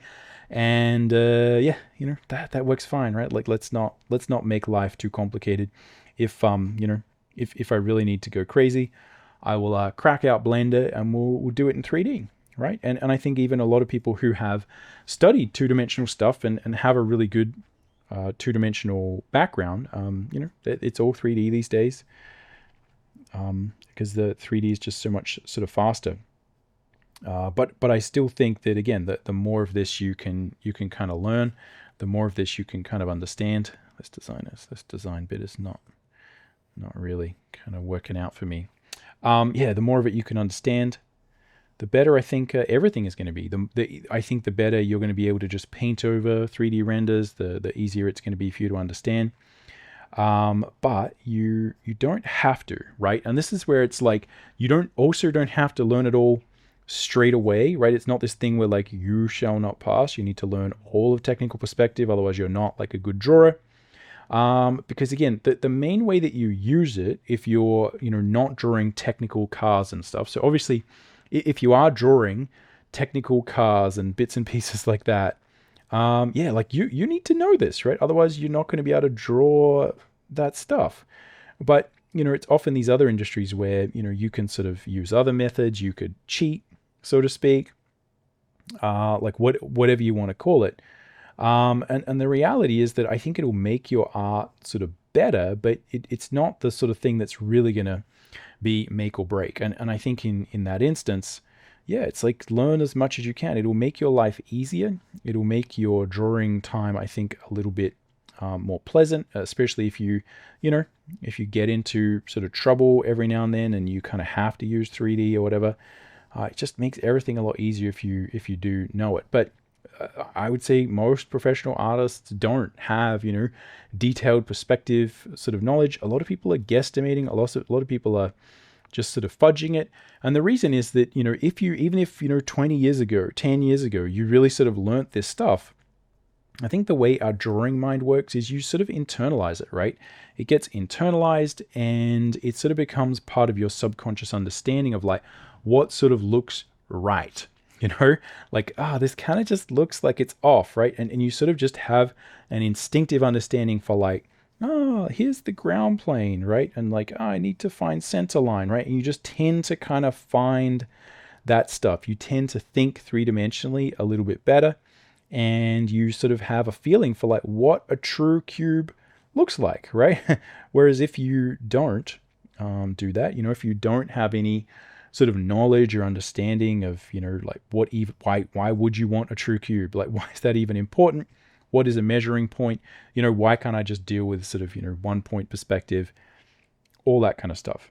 And that works fine, right? Like let's not make life too complicated. If I really need to go crazy, I will crack out Blender and we'll do it in 3D, right? And I think even a lot of people who have studied two-dimensional stuff and have a really good two-dimensional background, it's all 3D these days because the 3D is just so much sort of faster. But I still think that, again, the more of this you can kind of learn, the more of this you can kind of understand. This design bit is not really kind of working out for me. The more of it you can understand, the better I think everything is going to be. I think the better you're going to be able to just paint over 3D renders, the easier it's going to be for you to understand. But you don't have to, right? And this is where it's like you don't have to learn it all straight away, right? It's not this thing where like you shall not pass. You need to learn all of technical perspective, otherwise you're not like a good drawer. Because again, the main way that you use it, if you're not drawing technical cars and stuff, so obviously if you are drawing technical cars and bits and pieces like that, like you need to know this, right? Otherwise you're not going to be able to draw that stuff. But it's often these other industries where you can sort of use other methods. You could cheat, so to speak, like whatever you want to call it. And the reality is that I think it'll make your art sort of better, but it's not the sort of thing that's really going to be make or break. And I think in that instance, it's like learn as much as you can. It'll make your life easier. It'll make your drawing time, I think, a little bit more pleasant, especially if you get into sort of trouble every now and then and you kind of have to use 3D or whatever. It just makes everything a lot easier if you do know it. But I would say most professional artists don't have, detailed perspective sort of knowledge. A lot of people are guesstimating. A lot of people are just sort of fudging it. And the reason is that, even if 20 years ago, 10 years ago, you really sort of learnt this stuff, I think the way our drawing mind works is you sort of internalize it, right? It gets internalized and it sort of becomes part of your subconscious understanding of like what sort of looks right, like, this kind of just looks like it's off, right? And you sort of just have an instinctive understanding for like, here's the ground plane, right? And like, I need to find center line, right? And you just tend to kind of find that stuff. You tend to think three-dimensionally a little bit better, and you sort of have a feeling for like what a true cube looks like, right? Whereas if you don't do that, if you don't have any sort of knowledge or understanding of, like why would you want a true cube? Like, why is that even important? What is a measuring point? Why can't I just deal with sort of, 1 point perspective, all that kind of stuff.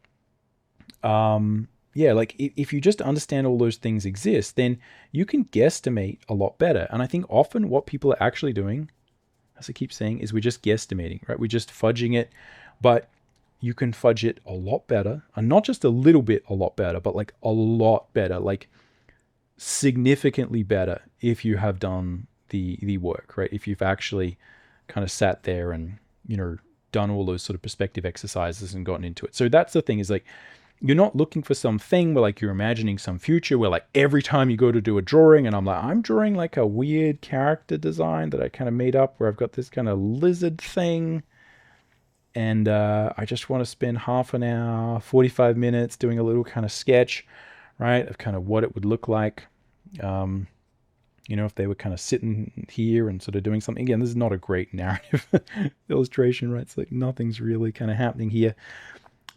Like if you just understand all those things exist, then you can guesstimate a lot better. And I think often what people are actually doing, as I keep saying, is we're just guesstimating, right? We're just fudging it, but you can fudge it a lot better, and not just a little bit a lot better, but like a lot better, like significantly better if you have done the work, right? If you've actually kind of sat there and, done all those sort of perspective exercises and gotten into it. So that's the thing, is like, you're not looking for something where like you're imagining some future where like every time you go to do a drawing, and I'm drawing like a weird character design that I kind of made up where I've got this kind of lizard thing, and I just want to spend half an hour, 45 minutes doing a little kind of sketch, right, of kind of what it would look like, if they were kind of sitting here and sort of doing something. Again, this is not a great narrative illustration, right? It's like nothing's really kind of happening here.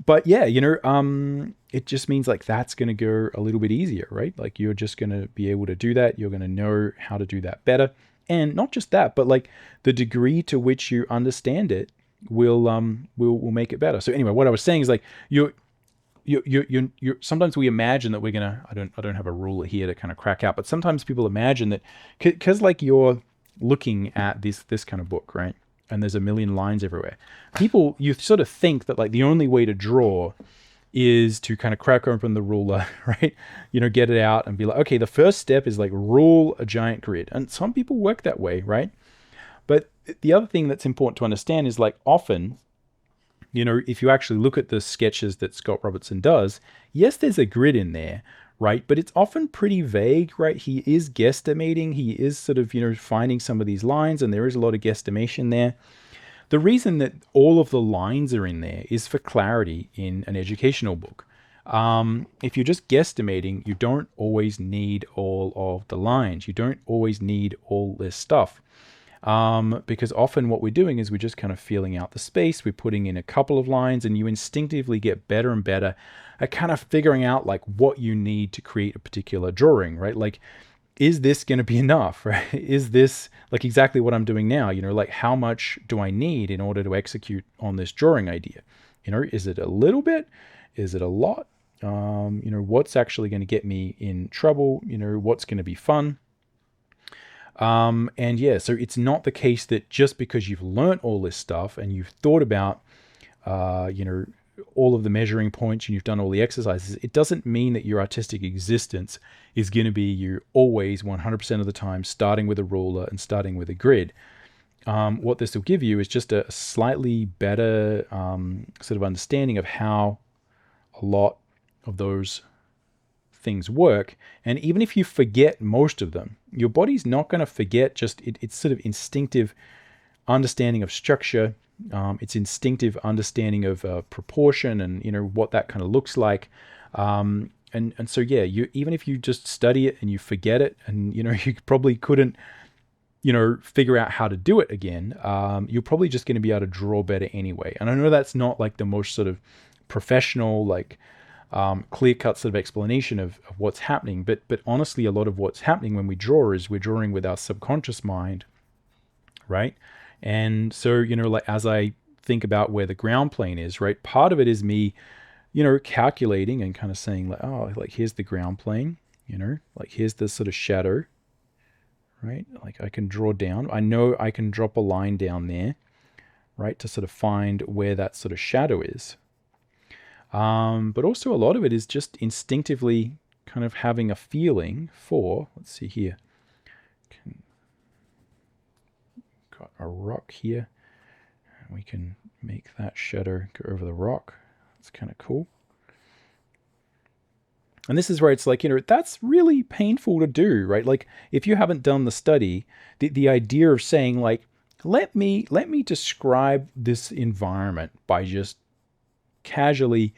But yeah, it just means like that's going to go a little bit easier, right? Like you're just going to be able to do that. You're going to know how to do that better. And not just that, but like the degree to which you understand it will make it better. So anyway, what I was saying is like you're sometimes we imagine that we're gonna, I don't have a ruler here to kind of crack out, but sometimes people imagine that because like you're looking at this kind of book, right? And there's a million lines everywhere. You sort of think that like the only way to draw is to kind of crack open the ruler, right? Get it out and be like, okay, the first step is like rule a giant grid. And some people work that way, right? But the other thing that's important to understand is like often, if you actually look at the sketches that Scott Robertson does, yes, there's a grid in there, right? But it's often pretty vague, right? He is guesstimating. He is sort of, finding some of these lines, and there is a lot of guesstimation there. The reason that all of the lines are in there is for clarity in an educational book. If you're just guesstimating, you don't always need all of the lines. You don't always need all this stuff. Because often what we're doing is we're just kind of feeling out the space. We're putting in a couple of lines, and you instinctively get better and better at kind of figuring out like what you need to create a particular drawing, right? Like, is this going to be enough, right? Is this like exactly what I'm doing now? Like how much do I need in order to execute on this drawing idea? Is it a little bit? Is it a lot? What's actually going to get me in trouble? What's going to be fun? And yeah, so it's not the case that just because you've learnt all this stuff and you've thought about, all of the measuring points and you've done all the exercises, it doesn't mean that your artistic existence is going to be you always 100% of the time starting with a ruler and starting with a grid. What this will give you is just a slightly better sort of understanding of how a lot of those things work. And even if you forget most of them, your body's not going to forget just it's sort of instinctive understanding of structure. It's instinctive understanding of proportion and what that kind of looks like. And so yeah, even if you just study it and you forget it, and you probably couldn't figure out how to do it again, you're probably just going to be able to draw better anyway. And I know that's not like the most sort of professional, like clear-cut sort of explanation of what's happening, but honestly, a lot of what's happening when we draw is we're drawing with our subconscious mind, right? And so, like as I think about where the ground plane is, right, part of it is me, calculating and kind of saying like, oh, like here's the ground plane, like here's the sort of shadow, right? Like I can draw down. I know I can drop a line down there, right, to sort of find where that sort of shadow is. But also a lot of it is just instinctively kind of having a feeling for, let's see here, got a rock here. We can make that shadow go over the rock. It's kind of cool. And this is where it's like, that's really painful to do, right? Like if you haven't done the study, the idea of saying like, let me describe this environment by just casually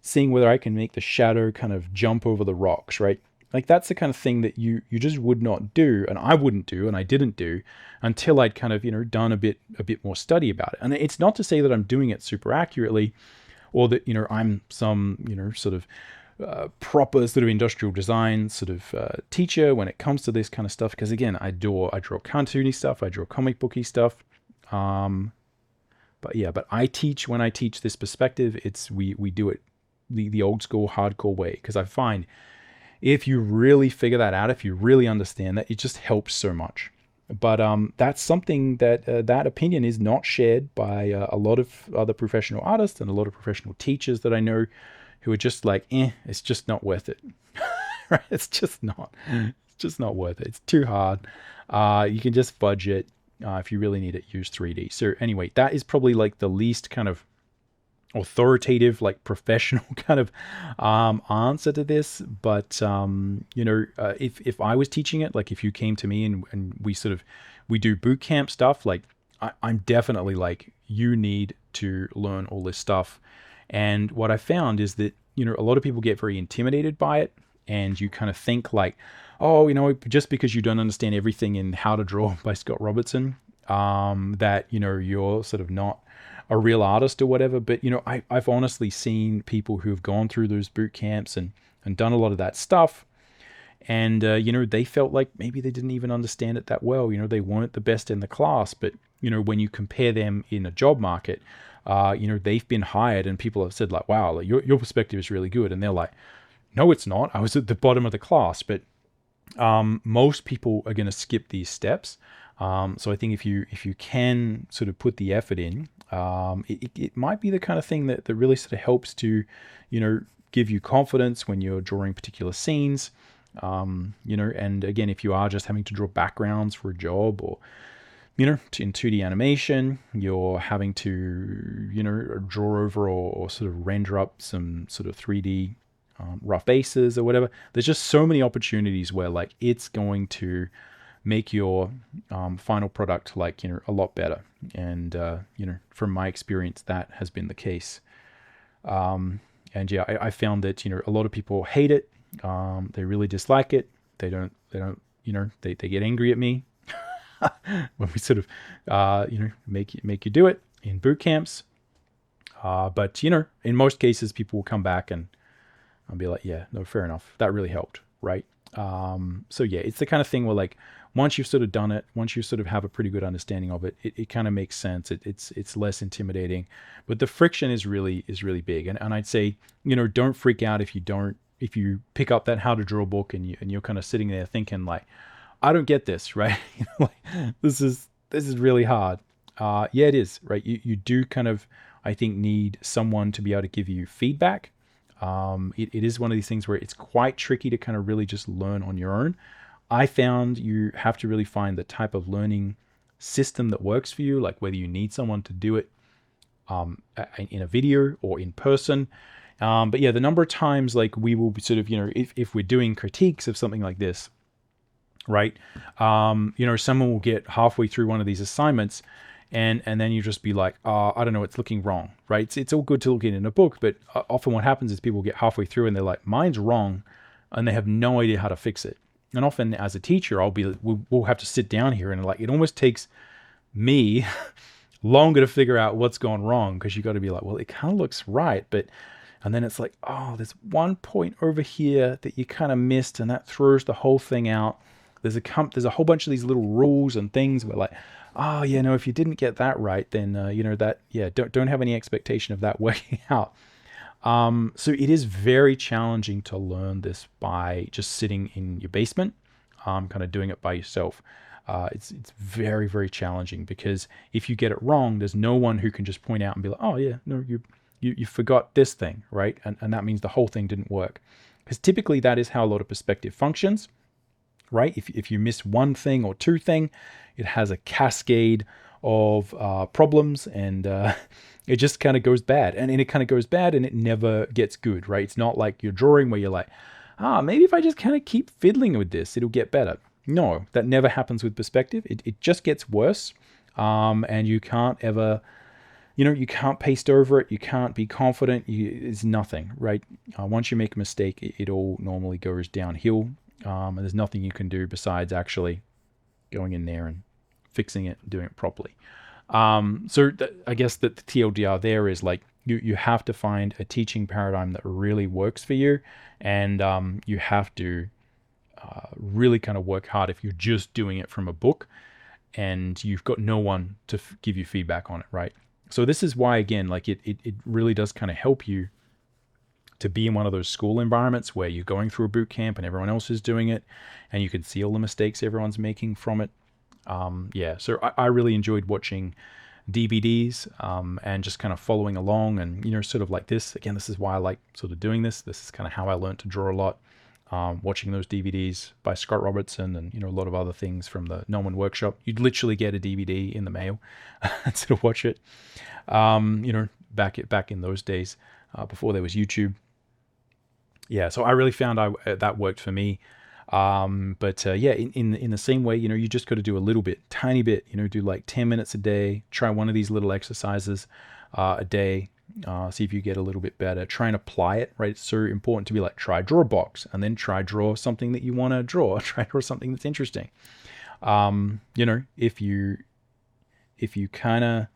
seeing whether I can make the shadow kind of jump over the rocks, right? Like that's the kind of thing that you just would not do, and I wouldn't do, and I didn't do until I'd kind of done a bit more study about it. And it's not to say that I'm doing it super accurately, or that I'm some sort of proper sort of industrial design sort of teacher when it comes to this kind of stuff. Because again, I draw cartoony stuff, I draw comic booky stuff. But I teach, when I teach this perspective, it's we do it the old school hardcore way, because I find if you really figure that out, if you really understand that, it just helps so much. But that's something that that opinion is not shared by a lot of other professional artists and a lot of professional teachers that I know, who are just like, it's just not worth it. Right? It's just not worth it. It's too hard. You can just fudge it. If you really need it, use 3D. So anyway, that is probably like the least kind of authoritative, like professional kind of answer to this. But if I was teaching it, like if you came to me and we do boot camp stuff, like I'm definitely like, you need to learn all this stuff. And what I found is that a lot of people get very intimidated by it, and you kind of think like, oh, just because you don't understand everything in How to Draw by Scott Robertson, that you're sort of not a real artist or whatever. But I've honestly seen people who've gone through those boot camps and done a lot of that stuff, and they felt like maybe they didn't even understand it that well. They weren't the best in the class, but when you compare them in a job market, they've been hired, and people have said like, wow, like, your perspective is really good, and they're like, no, it's not. I was at the bottom of the class. But most people are going to skip these steps. So I think if you can sort of put the effort in, it might be the kind of thing that really sort of helps to, give you confidence when you're drawing particular scenes. And again, if you are just having to draw backgrounds for a job, or, in 2D animation, you're having to, draw over or sort of render up some sort of 3D rough bases or whatever. There's just so many opportunities where like it's going to make your final product like a lot better. And from my experience, that has been the case. And yeah, I found that a lot of people hate it. They really dislike it. They don't they get angry at me when we sort of make you do it in boot camps. But in most cases, people will come back and I'll be like, yeah, no, fair enough. That really helped, right? So yeah, it's the kind of thing where like, once you've sort of done it, once you sort of have a pretty good understanding of it, it kind of makes sense. It's less intimidating, but the friction is really big. And I'd say, don't freak out if you pick up that How to Draw book and you're kind of sitting there thinking like, I don't get this, right? Like, this is really hard. Yeah, it is, right? You do kind of, I think, need someone to be able to give you feedback. It is one of these things where it's quite tricky to kind of really just learn on your own. I found you have to really find the type of learning system that works for you, like whether you need someone to do it in a video or in person. But yeah, the number of times like we will be sort of, if we're doing critiques of something like this, right? Someone will get halfway through one of these assignments and then you just be like, I don't know, it's looking wrong, right? It's all good to look in a book, but often what happens is people get halfway through and they're like, mine's wrong, and they have no idea how to fix it. And often as a teacher, we'll have to sit down here and like, it almost takes me longer to figure out what's gone wrong, because you got to be like, well, it kind of looks right, and then it's like, oh, there's one point over here that you kind of missed, and that throws the whole thing out. There's a whole bunch of these little rules and things where like, oh yeah, no, if you didn't get that right, then don't have any expectation of that working out. So it is very challenging to learn this by just sitting in your basement. kind of doing it by yourself. It's very, very challenging, because if you get it wrong, there's no one who can just point out and be like, oh yeah, no, you forgot this thing, right? And that means the whole thing didn't work. Because typically that is how a lot of perspective functions, right? If you miss one thing or two thing, it has a cascade of problems, and it just kind of goes bad. And it kind of goes bad and it never gets good, right? It's not like your drawing where you're like, maybe if I just kind of keep fiddling with this, it'll get better. No, that never happens with perspective. It just gets worse. And you can't ever, you can't paste over it. You can't be confident. It's nothing, right? Once you make a mistake, it all normally goes downhill. And there's nothing you can do besides actually going in there and fixing it and doing it properly. So I guess that the TLDR there is like, you have to find a teaching paradigm that really works for you. And you have to really kind of work hard if you're just doing it from a book and you've got no one to give you feedback on it, right? So this is why, again, like it really does kind of help you to be in one of those school environments where you're going through a boot camp and everyone else is doing it and you can see all the mistakes everyone's making from it. So I really enjoyed watching DVDs and just kind of following along, and sort of like this. Again, this is why I like sort of doing this. This is kind of how I learned to draw a lot. Watching those DVDs by Scott Robertson and a lot of other things from the Norman Workshop. You'd literally get a DVD in the mail and sort of watch it. Back in those days before there was YouTube. Yeah, so I really found that worked for me. In the same way, you just got to do a little bit, tiny bit, do like 10 minutes a day, try one of these little exercises a day, see if you get a little bit better, try and apply it, right? It's so important to be like, try draw a box, and then try draw something that you want to draw, try draw something that's interesting. If you kind of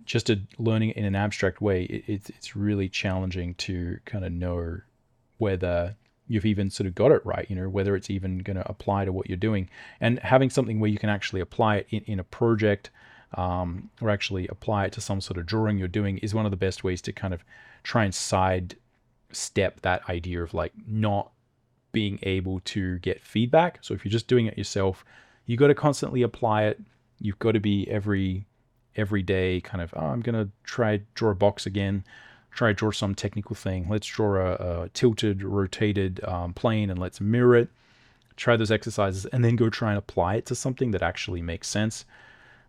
just learning it in an abstract way, it's really challenging to kind of know whether you've even sort of got it right, whether it's even going to apply to what you're doing. And having something where you can actually apply it in a project, or actually apply it to some sort of drawing you're doing, is one of the best ways to kind of try and sidestep that idea of like not being able to get feedback. So if you're just doing it yourself, you got to constantly apply it. You've got to be every day kind of, I'm going to try draw a box again, try draw some technical thing. Let's draw a tilted, rotated plane and let's mirror it. Try those exercises and then go try and apply it to something that actually makes sense.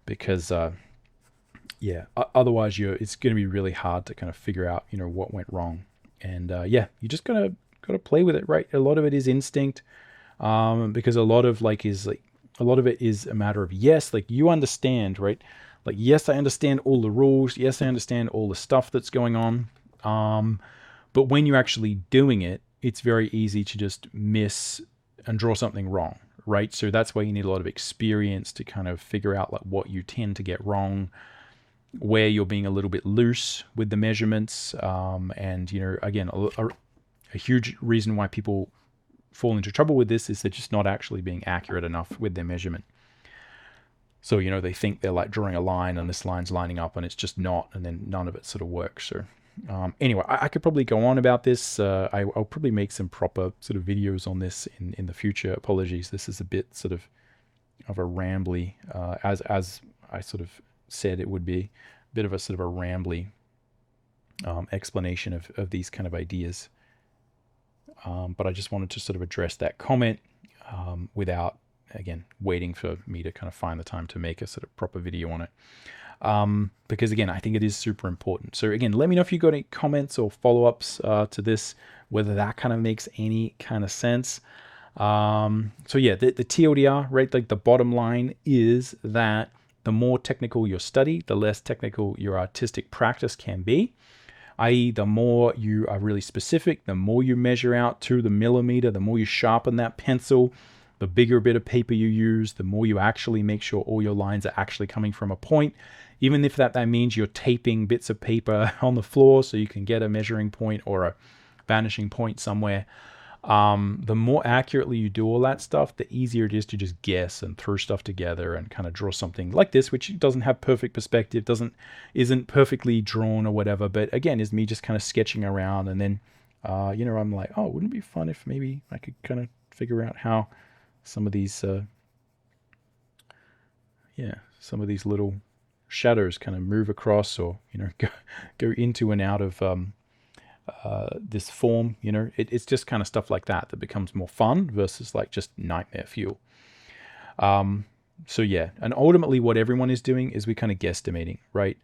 Because otherwise it's going to be really hard to kind of figure out what went wrong. And you just gotta play with it, right? A lot of it is instinct, because a lot of it is a matter of, yes, like you understand, right? Like, yes, I understand all the rules. Yes, I understand all the stuff that's going on. But when you're actually doing it, it's very easy to just miss and draw something wrong, right? So that's why you need a lot of experience to kind of figure out like what you tend to get wrong, where you're being a little bit loose with the measurements. And, again, a huge reason why people fall into trouble with this is they're just not actually being accurate enough with their measurement. So, they think they're like drawing a line and this line's lining up and it's just not, and then none of it sort of works. So anyway, I could probably go on about this. I'll probably make some proper sort of videos on this in the future. Apologies. This is a bit sort of a rambly, as I sort of said it would be, a bit of a sort of a rambly explanation of these kind of ideas. But I just wanted to sort of address that comment without, again, waiting for me to kind of find the time to make a sort of proper video on it. Because again, I think it is super important. So again, let me know if you got any comments or follow-ups to this, whether that kind of makes any kind of sense. So yeah, the TLDR, right? Like the bottom line is that the more technical your study, the less technical your artistic practice can be. I.e., the more you are really specific, the more you measure out to the millimeter, the more you sharpen that pencil, the bigger bit of paper you use, the more you actually make sure all your lines are actually coming from a point. Even if that means you're taping bits of paper on the floor so you can get a measuring point or a vanishing point somewhere. The more accurately you do all that stuff, the easier it is to just guess and throw stuff together and kind of draw something like this, which doesn't have perfect perspective, isn't perfectly drawn or whatever, but again, is me just kind of sketching around. And then, I'm like, oh, wouldn't it be fun if maybe I could kind of figure out how some of these, some of these little shadows kind of move across, or go into and out of this form. It's just kind of stuff like that becomes more fun versus like just nightmare fuel. So yeah, and ultimately what everyone is doing is we kind of guesstimating, right?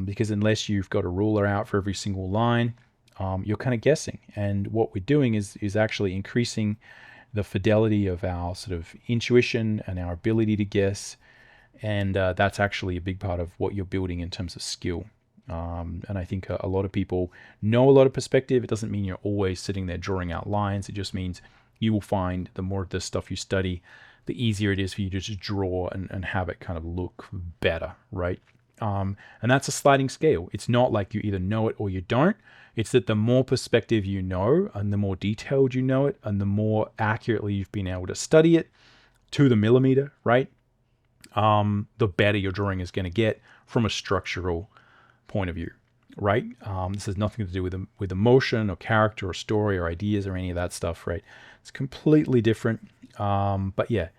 Because unless you've got a ruler out for every single line, you're kind of guessing. And what we're doing is actually increasing the fidelity of our sort of intuition and our ability to guess. And that's actually a big part of what you're building in terms of skill. And I think a lot of people know a lot of perspective. It doesn't mean you're always sitting there drawing out lines. It just means you will find the more of this stuff you study, the easier it is for you to just draw and have it kind of look better, right? And that's a sliding scale. It's not like you either know it or you don't. It's that the more perspective you know, and the more detailed you know it, and the more accurately you've been able to study it to the millimeter, right? The better your drawing is going to get from a structural point of view, right? This has nothing to do with emotion or character or story or ideas or any of that stuff, right? It's completely different. But yeah,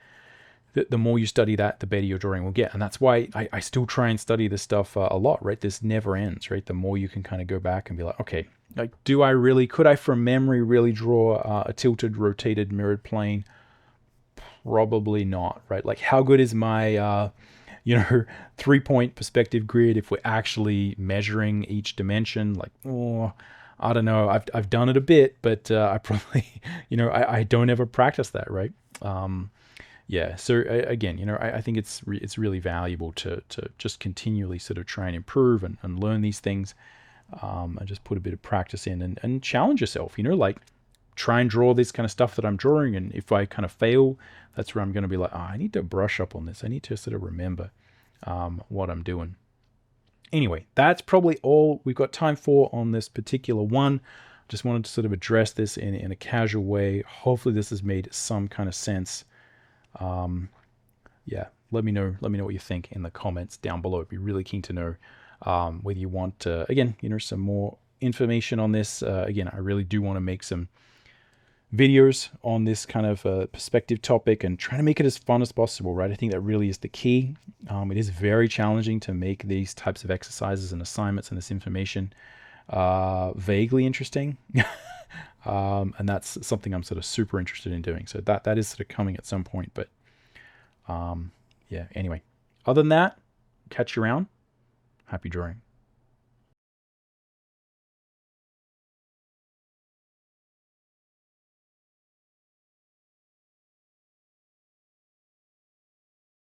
the more you study that, the better your drawing will get. And that's why I still try and study this stuff a lot, right? This never ends, right? The more you can kind of go back and be like, okay, like, could I from memory really draw a tilted, rotated, mirrored plane? Probably not, right? Like, how good is my 3-point perspective grid if we're actually measuring each dimension? Like, I don't know. I've done it a bit, but I probably, I don't ever practice that, right? So again, I think it's really valuable to just continually sort of try and improve and learn these things, and just put a bit of practice in and challenge yourself, like try and draw this kind of stuff that I'm drawing. And if I kind of fail, that's where I'm going to be like, I need to brush up on this. I need to sort of remember what I'm doing. Anyway, that's probably all we've got time for on this particular one. Just wanted to sort of address this in a casual way. Hopefully this has made some kind of sense. Let me know what you think in the comments down below. I'd be really keen to know whether you want, again, some more information on this. Again, I really do want to make some videos on this kind of perspective topic and trying to make it as fun as possible, right? I think that really is the key. It is very challenging to make these types of exercises and assignments and this information vaguely interesting. And that's something I'm sort of super interested in doing. So that is sort of coming at some point. But anyway, other than that, catch you around. Happy drawing.